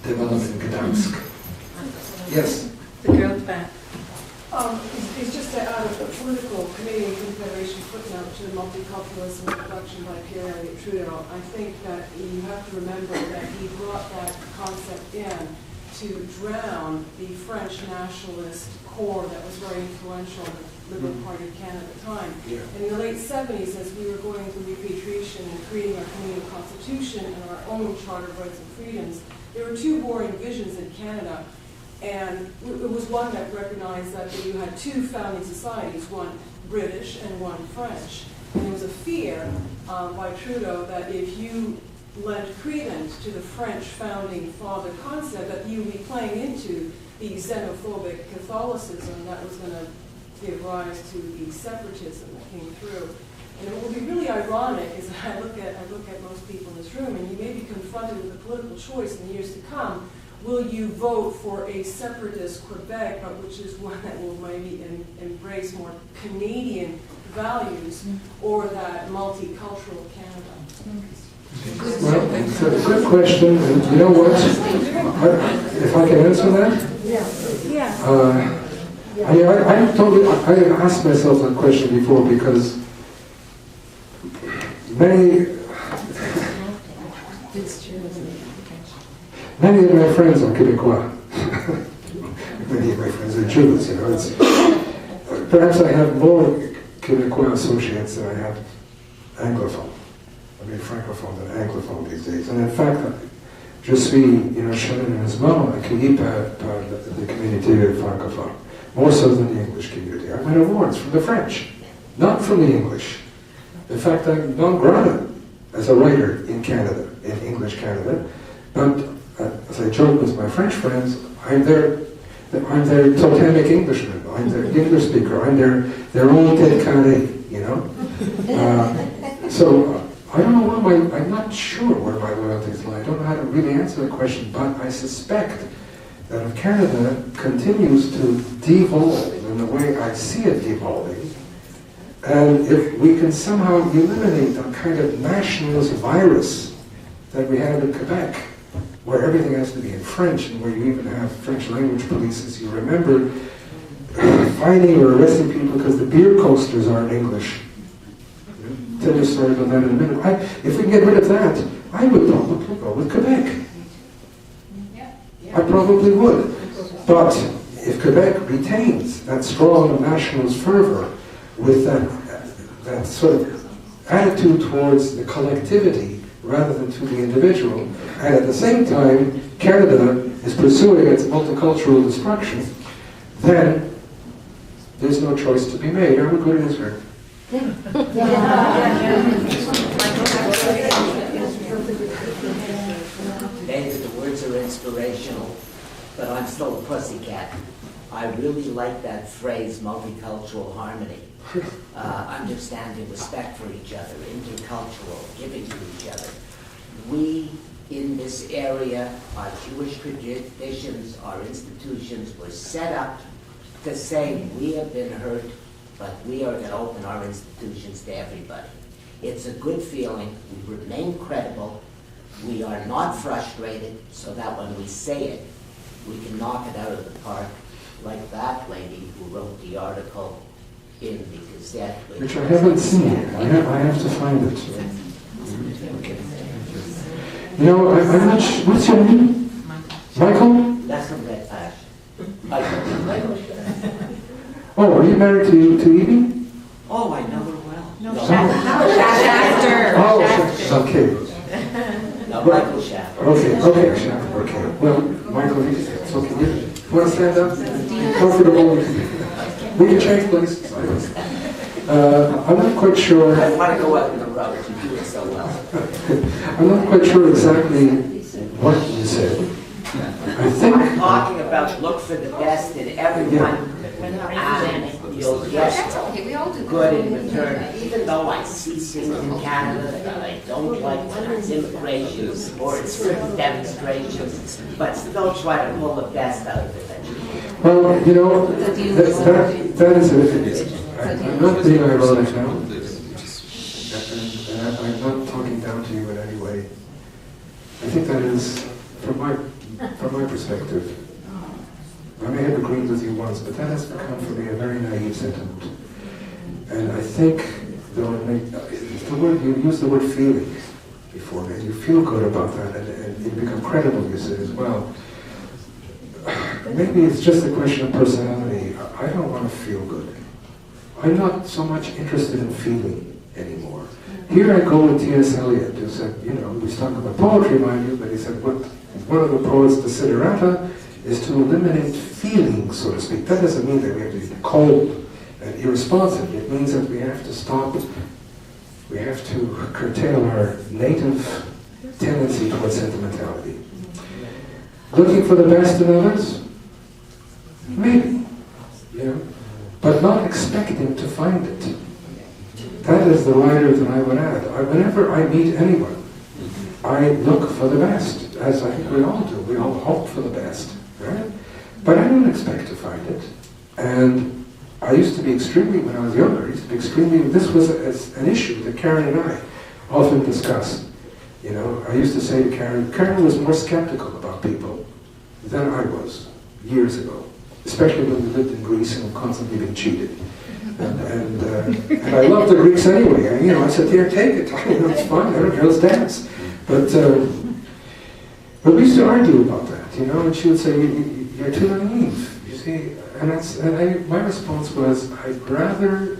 develop in Gdansk. Yes? The girl back. It's just to add a political Canadian Confederation footnote to the multiculturalism introduction by Pierre Elliott Trudeau. I think that you have to remember that he brought that concept in to drown the French nationalist core that was very influential in the Liberal Party of Canada at the time. Yeah. And in the late 70s, as we were going through repatriation and creating our Canadian Constitution and our own Charter of Rights and Freedoms, there were two warring visions in Canada. And it was one that recognized that you had two founding societies, one British and one French. And there was a fear by Trudeau that if you lent credence to the French founding father concept, that you would be playing into the xenophobic Catholicism that was going to give rise to the separatism that came through. And it will be really ironic as I look at most people in this room, and you may be confronted with a political choice in the years to come. Will you vote for a separatist Quebec, which is one that will maybe embrace more Canadian values, or that multicultural Canada? Well, it's a good question, and you know what? If I can answer that? Yeah. I asked myself that question before because many of my friends are Quebecois. Many of my friends are Jews, you know. Perhaps I have more Quebecois associates than I have Anglophone. I mean Francophone than Anglophone these days. And in fact, je suis, chaleureusement accueilli par the communauté francophone, more so than the English community. I win awards from the French, not from the English. In fact, I'm non grata as a writer in Canada, in English Canada, but as I joke with my French friends, I'm their totemic Englishman. I'm their English speaker. I'm their own tête carrée, you know. So I don't know I'm not sure where my loyalties lie. I don't know how to really answer the question, but I suspect that if Canada continues to devolve in the way I see it devolving, and if we can somehow eliminate the kind of nationalist virus that we have in Quebec, where everything has to be in French, and where you even have French language police, as you remember, finding or arresting people because the beer coasters aren't English. I'll tell you a story about that in a minute. If we can get rid of that, I would probably go with Quebec. I probably would. But if Quebec retains that strong nationalist fervor with that sort of attitude towards the collectivity rather than to the individual, and at the same time Canada is pursuing its multicultural destruction, then there's no choice to be made. I would go to Israel. David, the words are inspirational, but I'm still a pussycat. I really like that phrase, multicultural harmony. Understanding respect for each other, intercultural, giving to each other. We, in this area, our Jewish traditions, our institutions were set up to say we have been hurt, but we are going to open our institutions to everybody. It's a good feeling. We remain credible. We are not frustrated, so that when we say it, we can knock it out of the park, like that lady who wrote the article in the Gazette. Which I haven't seen. I have to find it. Okay. You know, I'm not sure. What's your name? Michael? That's a red patch. Michael. Oh, are you married to Evie? Oh, I know her well. No, Shafter. Oh, okay. No, Michael Shafter. Okay, Shafter. Okay. Well, Michael, it's okay. You want to stand up? Comfortable. We can change places. I'm not quite sure. I want to go up in the road. You do it so well. I'm not quite sure exactly what you said. I think I'm talking about look for the best in everyone, and you'll get good in return. Even though I see things in Canada that I don't like, whether it's immigration or it's demonstrations, but still try to pull the best out of it. well, you know, that is it. I'm not being ironic now, and I'm not talking down to you in any way. I think that is, from my perspective. I may have agreed with you once, but that has become for me a very naive sentiment. And I think, the word, you used the word feeling before, and you feel good about that, and you become credible, you say as well. Maybe it's just a question of personality. I don't want to feel good. I'm not so much interested in feeling anymore. Here I go with T.S. Eliot, who said, you know, he's talking about poetry, mind you, but he said, one of the poets' desiderata is to eliminate feeling, so to speak. That doesn't mean that we have to be cold and irresponsive. It means that we have to stop, we have to curtail our native tendency towards sentimentality. Looking for the best in others? Maybe, you know, but not expecting to find it. That is the writer that I would add. Whenever I meet anyone, I look for the best, as I think we all do. We all hope for the best, right? But I don't expect to find it. And I used to be extremely, when I was younger, this was an issue that Karen and I often discuss. You know, I used to say to Karen was more skeptical about people than I was years ago, especially when we lived in Greece and were constantly being cheated. And I love the Greeks anyway. I said, here, take it. It's fine. Girls dance. But we used to argue about that, and she would say, you're too naive, you see. My response was, I'd rather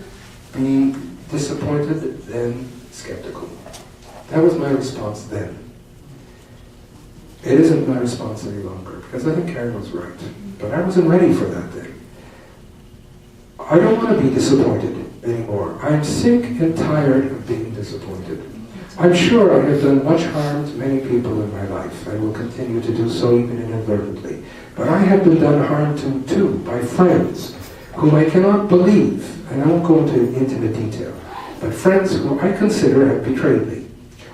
be disappointed than skeptical. That was my response then. It isn't my response any longer, because I think Karen was right. But I wasn't ready for that then. I don't want to be disappointed anymore. I'm sick and tired of being disappointed. I'm sure I have done much harm to many people in my life. I will continue to do so even inadvertently. But I have been done harm to too by friends whom I cannot believe, and I won't go into intimate detail, but friends who I consider have betrayed me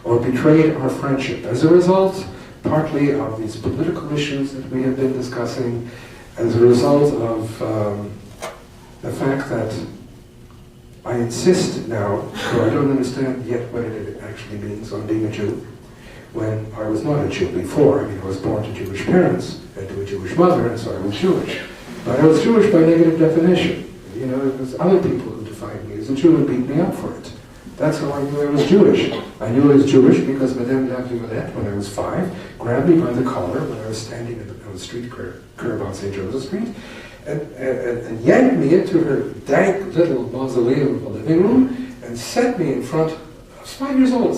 or betrayed our friendship as a result partly of these political issues that we have been discussing, as a result of the fact that I insist now, though I don't understand yet what it actually means on being a Jew, when I was not a Jew before. I was born to Jewish parents and to a Jewish mother, and so I was Jewish. But I was Jewish by negative definition. It was other people who defined me as a Jew and beat me up for it. That's how I knew I was Jewish. I knew I was Jewish because Madame Laviolette, when I was 5, grabbed me by the collar when I was standing on the street curb on St. Joseph Street, and yanked me into her dank little mausoleum of a living room and set me in front. I was 5 years old.